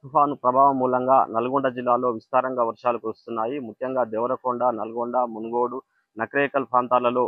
తుఫాను ప్రభావం మూలంగా నల్గొండ జిల్లాలో విస్తారంగా వర్షాలు కురుస్తున్నాయి. ముఖ్యంగా దేవరకొండ, నల్గొండ, మునుగోడు, నకరేకల్ ప్రాంతాలలో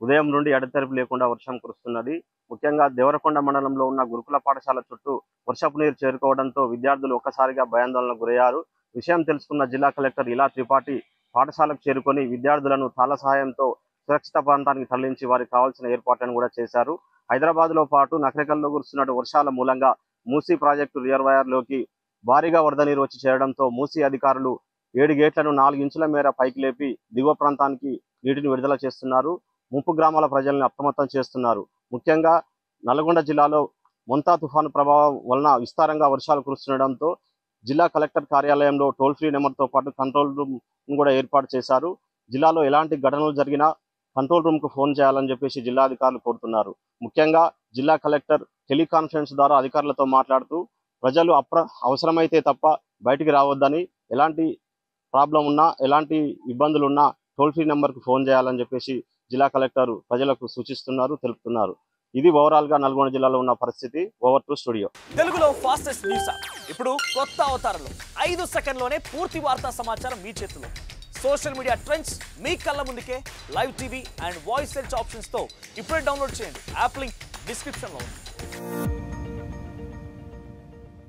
ఉదయం నుండి ఎడతెరిపి లేకుండా వర్షం కురుస్తున్నది. ముఖ్యంగా దేవరకొండ మండలంలో ఉన్న గురుకుల పాఠశాల చుట్టూ వర్షపు నీరు చేరుకోవడంతో విద్యార్థులు ఒక్కసారిగా భయాందోళనకు గురయ్యారు. విషయం తెలుసుకున్న జిల్లా కలెక్టర్ ఇలా త్రిపాఠి పాఠశాలకు చేరుకొని విద్యార్థులను తాళ సహాయంతో సురక్షిత ప్రాంతానికి తరలించి వారికి కావాల్సిన ఏర్పాట్లను కూడా చేశారు. హైదరాబాద్లో పాటు నకరేకల్లో కురుస్తున్న వర్షాల మూలంగా మూసీ ప్రాజెక్టు రిజర్వాయర్లోకి భారీగా వరద నీరు వచ్చి చేరడంతో మూసీ అధికారులు 7 గేట్లను 4 ఇంచుల మేర పైకి లేపి దిగువ ప్రాంతానికి నీటిని విడుదల చేస్తున్నారు. ముంపు గ్రామాల ప్రజల్ని అప్రమత్తం చేస్తున్నారు. ముఖ్యంగా నల్గొండ జిల్లాలో మొంతా తుఫాను ప్రభావం వలన విస్తారంగా వర్షాలు కురుస్తుండడంతో జిల్లా కలెక్టర్ కార్యాలయంలో టోల్ ఫ్రీ నెంబర్తో పాటు కంట్రోల్ రూమ్ కూడా ఏర్పాటు చేశారు. జిల్లాలో ఎలాంటి ఘటనలు జరిగినా కంట్రోల్ రూమ్కు ఫోన్ చేయాలని చెప్పేసి జిల్లా అధికారులు కోరుతున్నారు. ముఖ్యంగా జిల్లా కలెక్టర్ టెలికాన్ఫరెన్స్ ద్వారా అధికారులతో మాట్లాడుతూ ప్రజలు అవసరమైతే తప్ప బయటికి రావద్దని, ఎలాంటి ప్రాబ్లం ఉన్నా ఎలాంటి ఇబ్బందులు ఉన్నా టోల్ ఫ్రీ నెంబర్కు ఫోన్ చేయాలని చెప్పేసి జిల్లా కలెక్టర్ ప్రజలకు సూచిస్తున్నారు, తెలుపుతున్నారు. ఇది ఓవరాల్ గా నల్గొండ జిల్లాలో ఉన్న పరిస్థితి. Over to studio. తెలుగులో ఫాస్టెస్ట్ న్యూస్ ఇప్పుడు కొత్త అవతారంలో 5 సెకండ్లోనే పూర్తి వార్తా సమాచారం మీ చేతిలో. సోషల్ మీడియా ట్రెండ్స్ మీ కళ్ళ ముందుకే live TV and voice search options తో ఇప్పుడే డౌన్లోడ్ చేయండి. యాప్ లింక్ డిస్క్రిప్షన్ లో ఉంది.